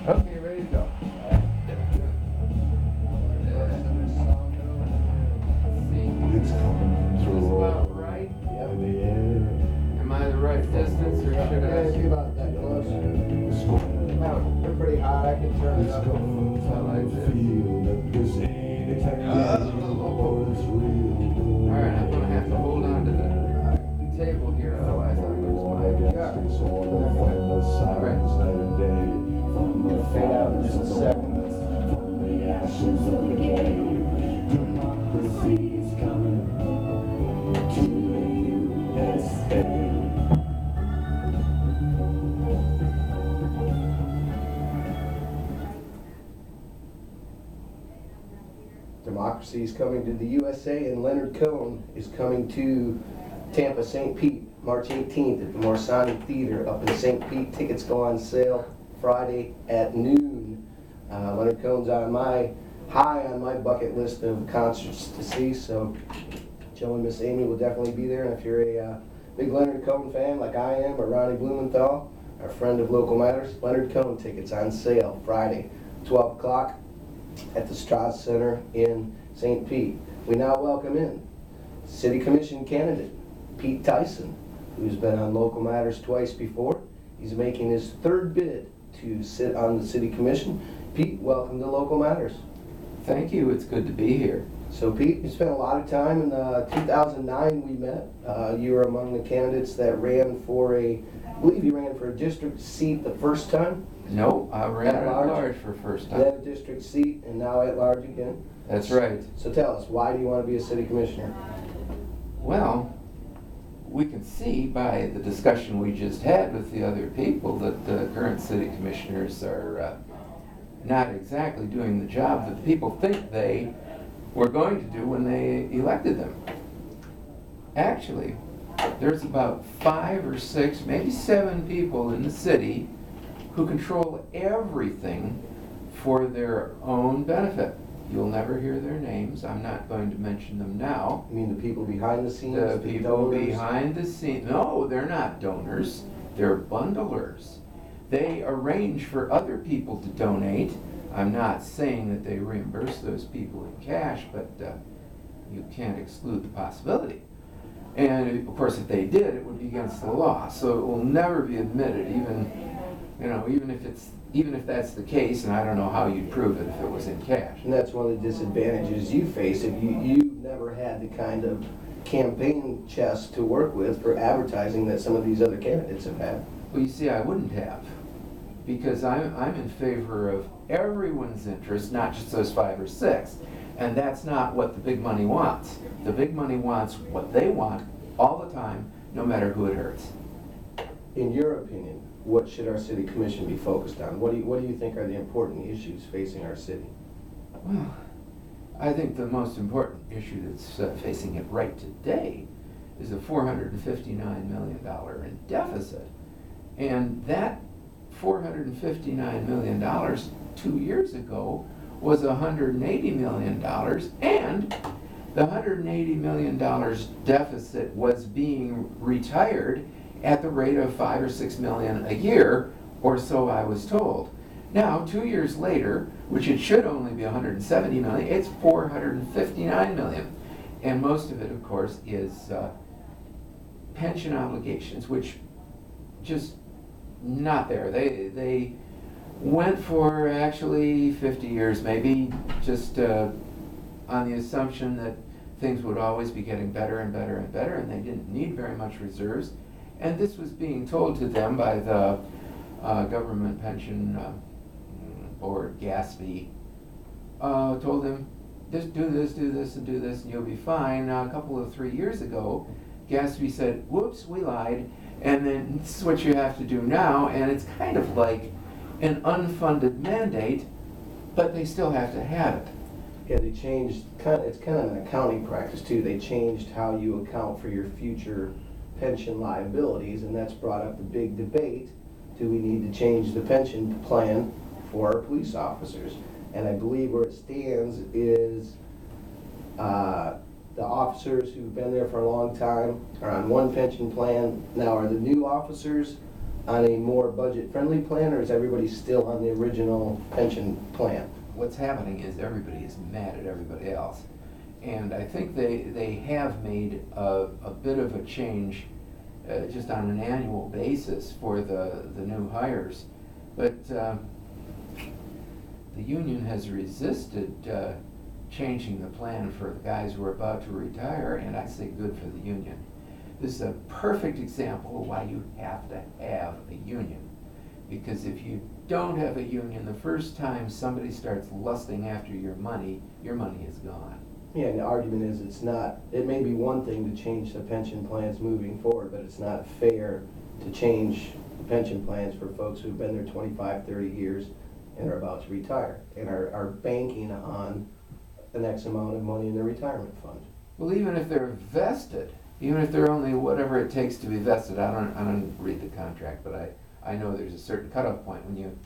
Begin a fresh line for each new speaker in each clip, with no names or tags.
Okay, ready to go.
It's coming through
About right.
in the air.
Am I the right distance, or should
Yeah,
I?
it'd be about that close. They're pretty hot. I can turn it
It's
up.
going
I like
to
this.
feel that this ain't a technology or it's real.
All right, I'm gonna have to hold on to the table here, otherwise I'll lose my.
It's on the endless silence night and day. From the
Fade out in just a second.
From the ashes of the game. Democracy is coming to the USA.
Democracy is coming to the USA, and Leonard Cohen is coming to Tampa, St. Pete, March 18th at the Morsani Theater up in St. Pete. Tickets go on sale Friday at noon. Leonard Cohen's high on my bucket list of concerts to see, so Joe and Miss Amy will definitely be there. And if you're a big Leonard Cohen fan like I am, or Ronnie Blumenthal, our friend of Local Matters, Leonard Cohen tickets on sale Friday, 12 o'clock at the Strauss Center in St. Pete. We now welcome in City Commission candidate Pete Theisen, who's been on Local Matters twice before. He's making his third bid to sit on the City Commission. Pete, welcome to Local Matters.
Thank you. It's good to be here.
So Pete, you spent a lot of time in 2009 we met. You were among the candidates that ran for I believe you ran for a district seat the first time.
No, I ran
At
at
large?
large for first
Then
time.
a district seat, and now at large again.
That's right.
So tell us, why do you want to be a city commissioner?
Well, we can see by the discussion we just had with the other people that the current city commissioners are not exactly doing the job that the people think they were going to do when they elected them. Actually, there's about 5 or 6, maybe 7 people in the city who control everything for their own benefit. You'll never hear their names. I'm not going to mention them now.
You mean the people behind the scenes?
The people
donors?
behind the scenes, no, they're not donors, they're bundlers. They arrange for other people to donate. I'm not saying that they reimburse those people in cash, but you can't exclude the possibility. And of course, if they did, it would be against the law. So it will never be admitted, even if that's the case, and I don't know how you'd prove it if it was in cash.
And that's one of the disadvantages you face if you never had the kind of campaign chest to work with for advertising that some of these other candidates have had.
Well, you see, I wouldn't have, because I'm in favor of everyone's interest, not just those 5 or 6. And that's not what the big money wants. The big money wants what they want all the time, no matter who it hurts.
In your opinion, what should our city commission be focused on? What do you think are the important issues facing our city?
Well, I think the most important issue that's facing it right today is a $459 million in deficit. And that $459 million 2 years ago was $180 million, and the $180 million deficit was being retired at the rate of $5 or $6 million a year, or so I was told. Now, 2 years later, which it should only be $170 million, it's $459 million. And most of it, of course, is pension obligations, which just not there. They went for actually 50 years, maybe, just on the assumption that things would always be getting better and better and better, and they didn't need very much reserves. And this was being told to them by the government pension board, GASB, told them, just do this, and do this, and you'll be fine. Now, a couple of 3 years ago, GASB said, whoops, we lied, and then this is what you have to do now, and it's kind of like an unfunded mandate, but they still have to have it.
Yeah, they changed, it's kind of an accounting practice too. They changed how you account for your future pension liabilities, and that's brought up the big debate. Do we need to change the pension plan for our police officers? And I believe where it stands is the officers who've been there for a long time are on one pension plan. Now, are the new officers on a more budget-friendly plan, or is everybody still on the original pension plan?
What's happening is everybody is mad at everybody else. And I think they have made a bit of a change just on an annual basis for the new hires. But the union has resisted changing the plan for the guys who are about to retire, and I say good for the union. This is a perfect example of why you have to have a union. Because if you don't have a union, the first time somebody starts lusting after your money is gone.
Yeah, and the argument is it may be one thing to change the pension plans moving forward, but it's not fair to change the pension plans for folks who've been there 25, 30 years and are about to retire and are banking on an X amount of money in their retirement fund.
Well, even if they're vested, even if they're only whatever it takes to be vested, I don't read the contract, but I know there's a certain cutoff point when you,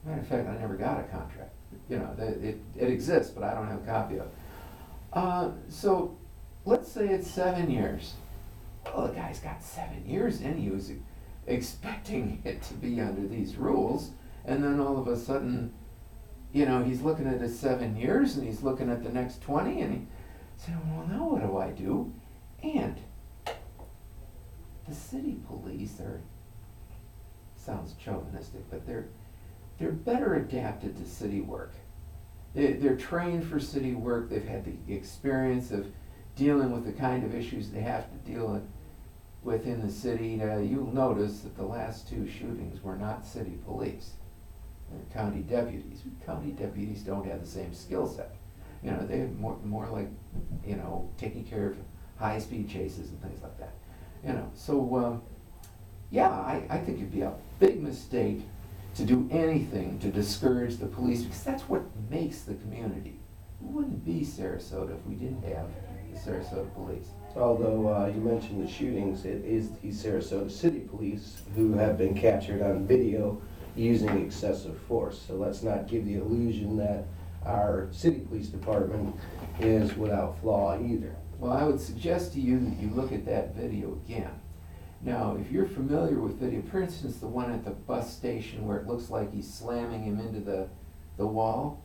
matter of fact, I never got a contract. You know, it exists, but I don't have a copy of it. So let's say it's 7 years. Well, the guy's got 7 years in, he was expecting it to be under these rules, and then all of a sudden, you know, he's looking at his 7 years and he's looking at the next 20 and he's saying, well, now what do I do? And the city police sounds chauvinistic, but they're better adapted to city work. They're trained for city work. They've had the experience of dealing with the kind of issues they have to deal with in the city. You'll notice that the last 2 shootings were not city police. They're county deputies. County deputies don't have the same skill set. You know, they're more like, you know, taking care of high-speed chases and things like that. You know, so yeah, I think it'd be a big mistake to do anything to discourage the police, because that's what makes the community. It wouldn't be Sarasota if we didn't have the Sarasota Police.
Although you mentioned the shootings, it is the Sarasota City Police who have been captured on video using excessive force. So let's not give the illusion that our city police department is without flaw either.
Well, I would suggest to you that you look at that video again. Now, if you're familiar with video, for instance, the one at the bus station where it looks like he's slamming him into the wall,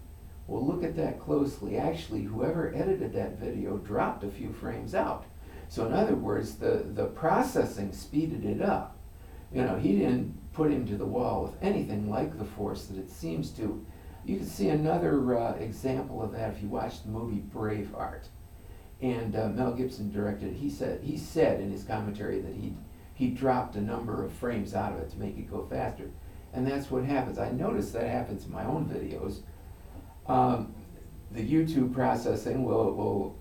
well, look at that closely. Actually, whoever edited that video dropped a few frames out. So in other words, the processing speeded it up. You know, he didn't put him to the wall with anything like the force that it seems to. You can see another example of that if you watch the movie Braveheart. And Mel Gibson directed it. He said in his commentary that he dropped a number of frames out of it to make it go faster. And that's what happens. I noticed that happens in my own videos. The YouTube processing will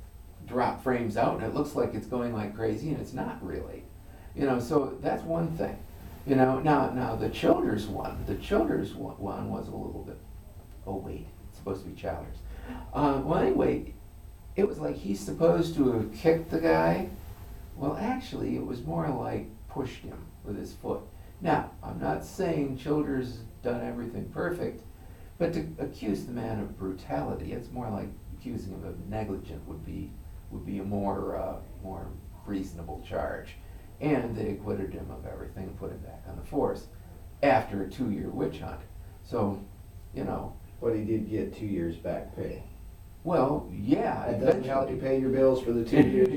drop frames out and it looks like it's going like crazy and it's not really. You know, so that's one thing. You know, now the Childers one was a little bit, oh wait, it's supposed to be Childers. Well anyway, it was like he's supposed to have kicked the guy. Well actually it was more like pushed him with his foot. Now, I'm not saying Childers has done everything perfect, but to accuse the man of brutality, it's more like accusing him of negligence would be a more reasonable charge. And they acquitted him of everything, put him back on the force after a 2-year witch hunt. So, you know.
But he did get 2 years back pay.
Well, yeah.
It doesn't help you pay your bills for the 2 years.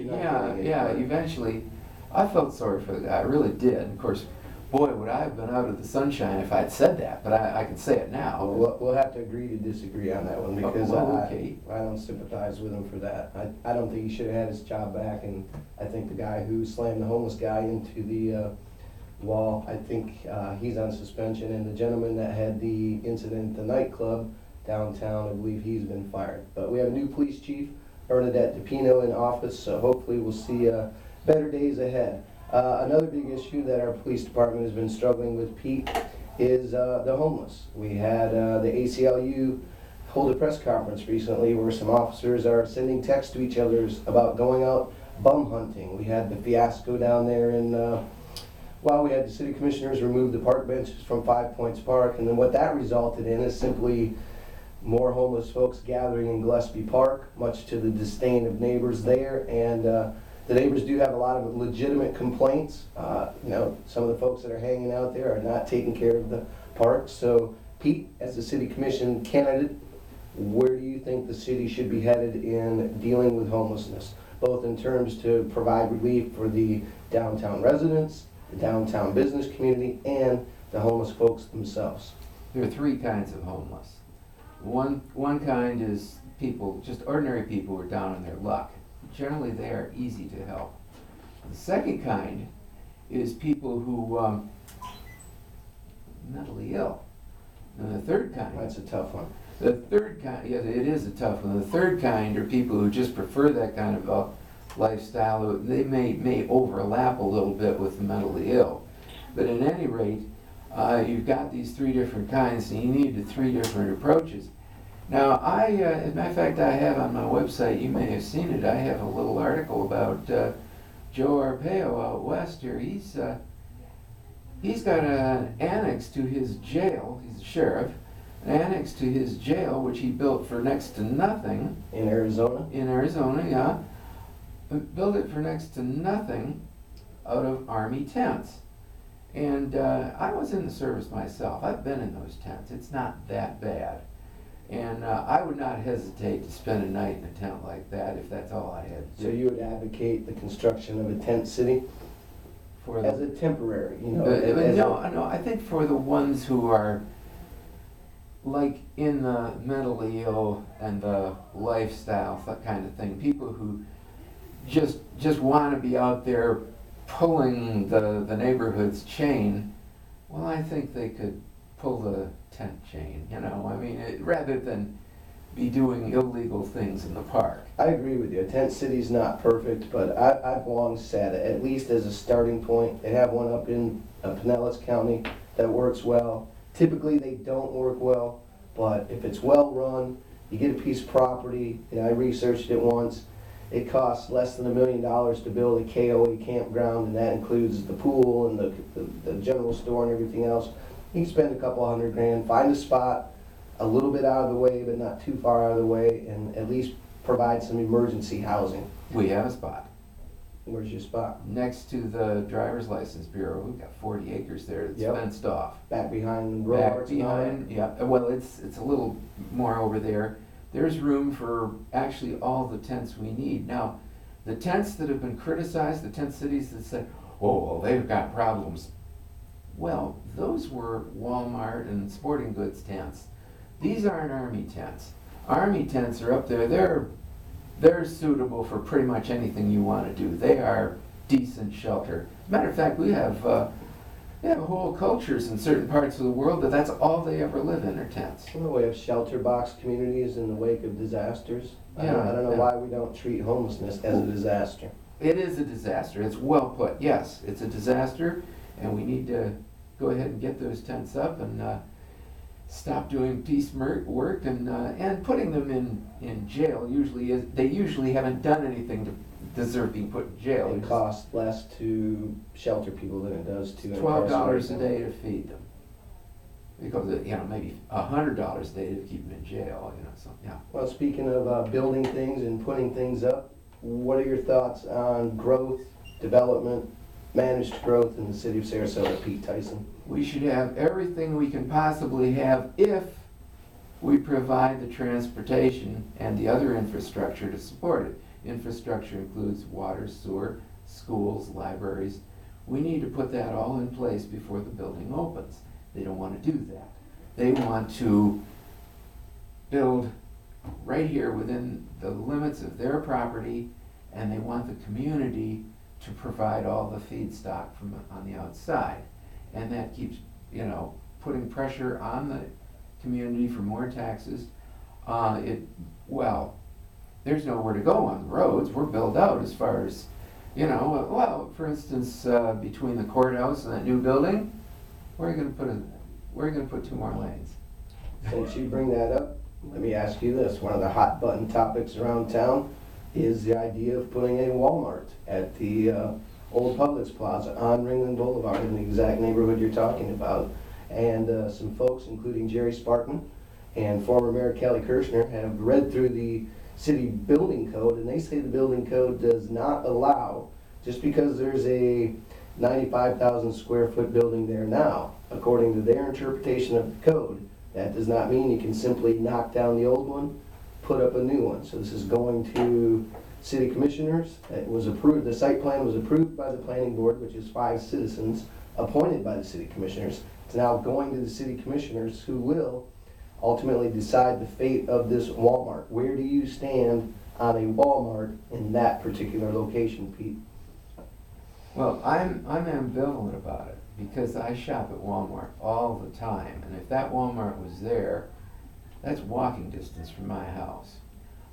Eventually. I felt sorry for the guy, I really did. And of course, boy, would I have been out of the sunshine if I'd said that, but I can say it now.
Well, we'll have to agree to disagree on that one, because
okay.
I don't sympathize with him for that. I don't think he should have had his job back, and I think the guy who slammed the homeless guy into the wall, I think he's on suspension, and the gentleman that had the incident at the nightclub downtown, I believe he's been fired. But we have a new police chief, Bernadette DePino, in office, so hopefully we'll see better days ahead. Another big issue that our police department has been struggling with, Pete, is the homeless. We had the ACLU hold a press conference recently where some officers are sending texts to each other about going out bum hunting. We had the fiasco down there in, we had the city commissioners remove the park benches from 5 Points Park, and then what that resulted in is simply more homeless folks gathering in Gillespie Park, much to the disdain of neighbors there, and The neighbors do have a lot of legitimate complaints. You know, some of the folks that are hanging out there are not taking care of the park. So Pete, as the city commission candidate, where do you think the city should be headed in dealing with homelessness? Both in terms to provide relief for the downtown residents, the downtown business community, and the homeless folks themselves.
There are three kinds of homeless. One kind is people, just ordinary people who are down on their luck. Generally, they are easy to help. The second kind is people who mentally ill. And the third kind.
That's a tough one.
The third kind, yeah, it is a tough one. The third kind are people who just prefer that kind of a lifestyle. They may overlap a little bit with the mentally ill. But at any rate, you've got these three different kinds, and you need the three different approaches. Now, as a matter of fact, I have on my website, you may have seen it, I have a little article about Joe Arpaio out west here. He's got an annex to his jail. He's a sheriff. An annex to his jail, which he built for next to nothing.
In Arizona?
In Arizona, yeah. Built it for next to nothing out of Army tents. And I was in the service myself. I've been in those tents. It's not that bad. And I would not hesitate to spend a night in a tent like that if that's all I had to do.
So you would advocate the construction of a tent city
For
as a temporary, you know?
no, I think for the ones who are like in the mentally ill and the lifestyle kind of thing, people who just want to be out there pulling the neighborhood's chain, well, I think they could pull the tent chain, you know, I mean, rather than be doing illegal things in the park.
I agree with you. A tent city's not perfect, but I've long said, at least as a starting point, they have one up in Pinellas County that works well. Typically, they don't work well, but if it's well run, you get a piece of property, you know, I researched it once, it costs less than $1 million to build a KOA campground, and that includes the pool and the general store and everything else. You can spend a couple $100,000, find a spot a little bit out of the way, but not too far out of the way, and at least provide some emergency housing.
We have a spot.
Where's your spot?
Next to the driver's license bureau. We've got 40 acres there that's
Yep.
fenced off.
Back behind the road
Back
arts and all that?
behind, yeah, well, it's a little more over there. There's room for actually all the tents we need. Now, the tents that have been criticized, the tent cities that say, oh, well, they've got problems. Well, those were Walmart and sporting goods tents. These aren't Army tents. Army tents are up there. They're suitable for pretty much anything you want to do. They are decent shelter. Matter of fact, we have whole cultures in certain parts of the world that's all they ever live in are tents.
Well, we have shelter box communities in the wake of disasters. I don't know why we don't treat homelessness as a disaster.
It is a disaster. It's well put. Yes, it's a disaster, and we need to go ahead and get those tents up and stop doing piece work and putting them in jail. They usually haven't done anything to deserve being put in jail.
It costs less to shelter people than it does to
$12 a day to feed them, because maybe $100 a day to keep them in jail. So yeah.
Well, speaking of building things and putting things up, what are your thoughts on growth, development, managed growth in the city of Sarasota, Pete Theisen?
We should have everything we can possibly have if we provide the transportation and the other infrastructure to support it. Infrastructure includes water, sewer, schools, libraries. We need to put that all in place before the building opens. They don't want to do that. They want to build right here within the limits of their property, and they want the community to provide all the feedstock from on the outside. And that keeps, putting pressure on the community for more taxes. There's nowhere to go on the roads. We're built out as far as, for instance, between the courthouse and that new building, where are you going to put 2 more lanes?
Since you bring that up, let me ask you this. One of the hot button topics around town is the idea of putting a Walmart at the old Publix Plaza on Ringland Boulevard in the exact neighborhood you're talking about. And some folks, including Jerry Spartan and former Mayor Kelly Kirshner have read through the city building code, and they say the building code does not allow, just because there's a 95,000 square foot building there now, according to their interpretation of the code, that does not mean you can simply knock down the old one, put up a new one. So this is going to city commissioners. It was approved, the site plan was approved by the planning board, which is 5 citizens appointed by the city commissioners. It's now going to the city commissioners, who will ultimately decide the fate of this Walmart. Where do you stand on a Walmart in that particular location, Pete?
Well, I'm ambivalent about it because I shop at Walmart all the time, and if that Walmart was there, that's walking distance from my house.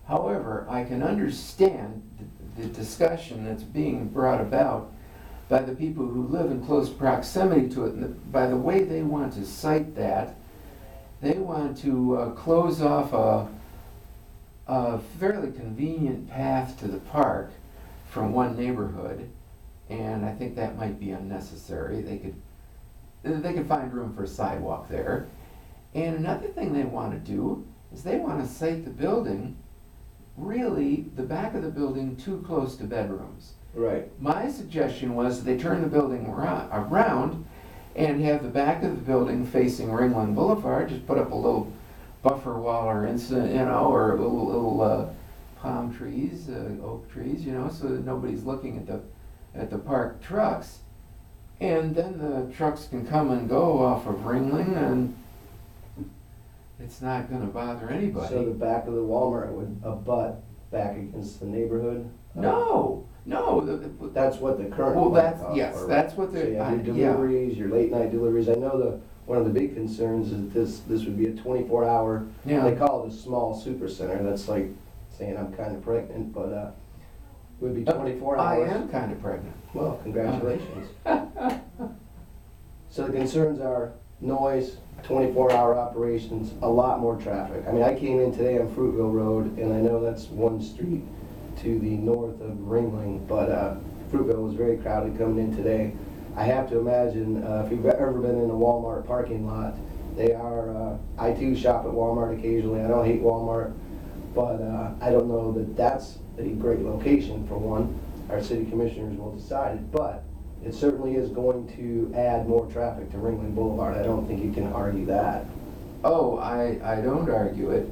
However, I can understand the discussion that's being brought about by the people who live in close proximity to it, and by the way they want to cite that. They want to close off a fairly convenient path to the park from one neighborhood, and I think that might be unnecessary. They could find room for a sidewalk there. And another thing they want to do is they want to site the building, really the back of the building, too close to bedrooms.
Right.
My suggestion was they turn the building around and have the back of the building facing Ringling Boulevard. Just put up a little buffer wall or or little palm trees, oak trees, so that nobody's looking at the parked trucks. And then the trucks can come and go off of Ringling, and it's not going to bother anybody.
So the back of the Walmart would abut back against the neighborhood?
No.
That's what the current.
Well,
law calls for,
that's
right?
what
So
they're.
you have your deliveries, your late night deliveries. I know one of the big concerns is this would be a 24-hour.
Yeah.
They call it a small super center. That's like saying I'm kind of pregnant, but it would be 24 hours.
I am kind of pregnant.
Well, congratulations. So the concerns are noise, 24-hour operations, a lot more traffic. I mean, I came in today on Fruitville Road, and I know that's one street to the north of Ringling, but Fruitville was very crowded coming in today. I have to imagine, if you've ever been in a Walmart parking lot, they are, I too shop at Walmart occasionally. I don't hate Walmart, but I don't know that that's a great location for one. Our city commissioners will decide it, but it certainly is going to add more traffic to Ringling Boulevard. I don't think you can argue that.
Oh, I don't argue it.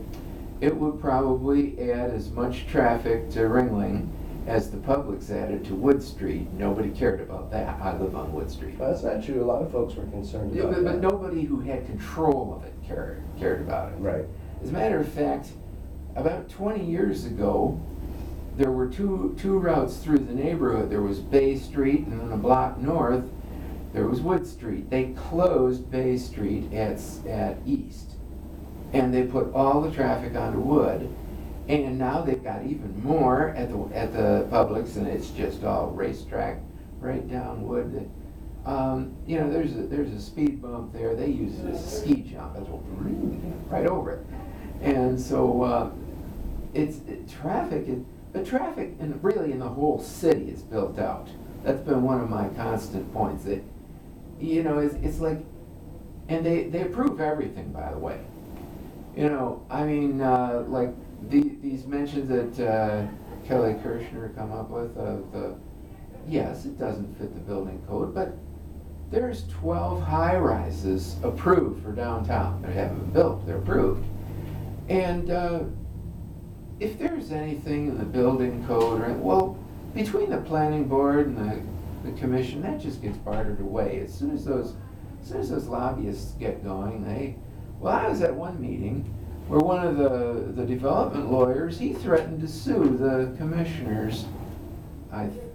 It would probably add as much traffic to Ringling as the Publix added to Wood Street. Nobody cared about that. I live on Wood Street.
Well, that's not true. A lot of folks were concerned
Yeah,
about
but
that.
nobody who had control of it cared about it.
Right.
As a matter of fact, about 20 years ago, there were two routes through the neighborhood. There was Bay Street, and then a block north, there was Wood Street. They closed Bay Street at East, and they put all the traffic onto Wood. And now they've got even more at the Publix, and it's just all racetrack right down Wood. There's a speed bump there. They use it as a ski jump. That's what, right over it. And so traffic, and really in the whole city is built out. That's been one of my constant points. That it's like, and they approve everything, by the way. Like these mentions that Kelly Kirshner come up with of yes, it doesn't fit the building code, but there's 12 high-rises approved for downtown. They haven't been built, they're approved. And if there's anything in the building code, between the planning board and the commission, that just gets bartered away. As soon as those lobbyists get going, I was at one meeting where one of the development lawyers, he threatened to sue the commissioners.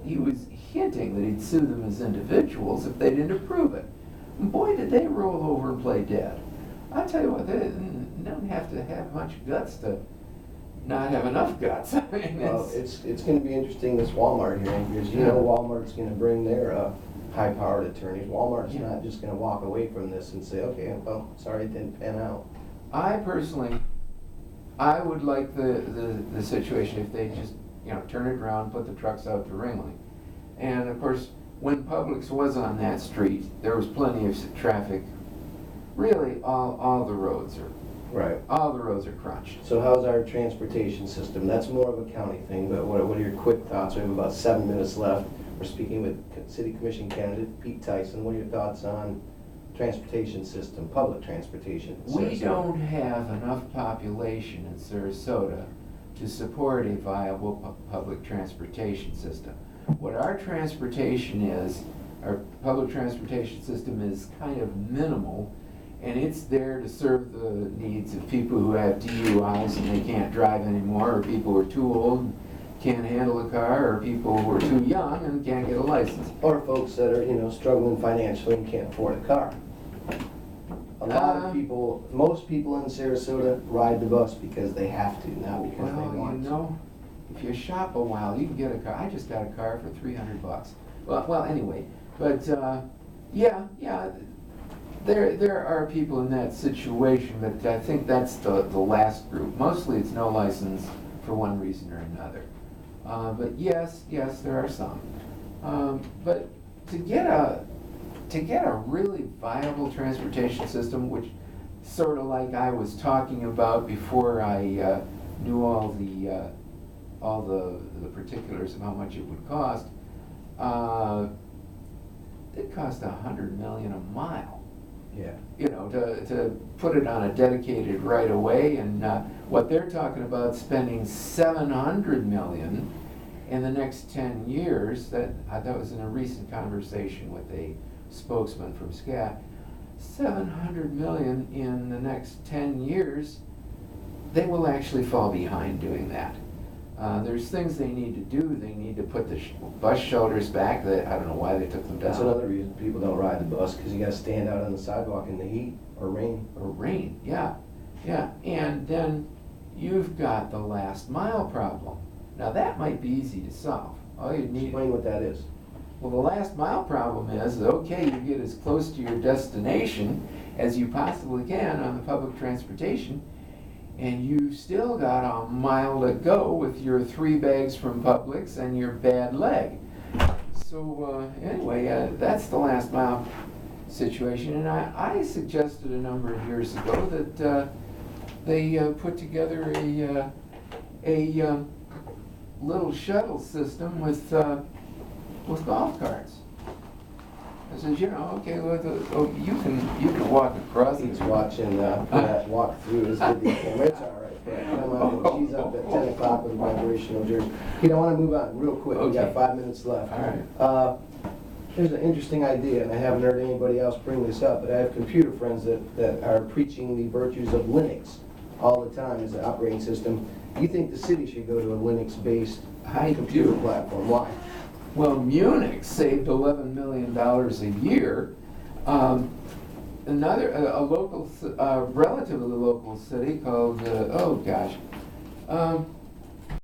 He was hinting that he'd sue them as individuals if they didn't approve it. And boy, did they roll over and play dead. I tell you what, they don't have to have much guts to not have enough guts. I mean,
it's going to be interesting, this Walmart hearing, because Walmart's going to bring their high-powered attorneys. Walmart's not just going to walk away from this and say, okay, well, sorry, it didn't pan out.
I personally, I would like the situation if they just turn it around, put the trucks out to Ringling. And of course, when Publix was on that street, there was plenty of traffic. Really, all the roads
Right.
All the roads are crunched.
So how's our transportation system? That's more of a county thing, but what are your quick thoughts? We have about 7 minutes left. We're speaking with City Commission candidate Pete Theisen. What are your thoughts on transportation system, public transportation? in
We
Sarasota?
don't have enough population in Sarasota to support a viable public transportation system. What our transportation is, our public transportation system is kind of minimal, and it's there to serve the needs of people who have DUIs and they can't drive anymore, or people who are too old and can't handle a car, or people who are too young and can't get a license.
Or folks that are, struggling financially and can't afford a car. A lot of people, most people in Sarasota ride the bus because they have to, not because they
Well,
want to.
if you shop a while, you can get a car. I just got a car for $300. Well, anyway, but there are people in that situation, but I think that's the last group. Mostly it's no license for one reason or another. But yes, there are some. But to get a really viable transportation system, which sort of like I was talking about before I knew all the particulars of how much it would cost, it cost $100 million a mile.
Yeah.
To put it on a dedicated right of way, and what they're talking about spending $700 million in the next 10 years. That was in a recent conversation with a spokesman from SCAT. $700 million in the next 10 years. They will actually fall behind doing that. There's things they need to do. They need to put the bus shelters back. I don't know why they took them down.
That's another reason people don't ride the bus, because you gotta stand out on the sidewalk in the heat or rain.
Or rain, yeah. And then you've got the last mile problem. Now that might be easy to solve. All you need.
Explain what that is.
Well, the last mile problem is, okay, you get as close to your destination as you possibly can on the public transportation, and you've still got a mile to go with your 3 bags from Publix and your bad leg. So anyway, that's the last mile situation. And I suggested a number of years ago that they put together a little shuttle system with golf carts. I said, okay, well, you can walk across.
He's watching that walk through his video. It's all right, but come on, she's up at 10 o'clock with a vibrational jersey. I want to move on real quick. We got
Okay.
5 minutes left.
All right.
There's an interesting idea, and I haven't heard anybody else bring this up, but I have computer friends that are preaching the virtues of Linux all the time as an operating system. You think the city should go to a Linux-based computer platform? Why?
Well, Munich saved $11 million a year. A local, relatively local city called,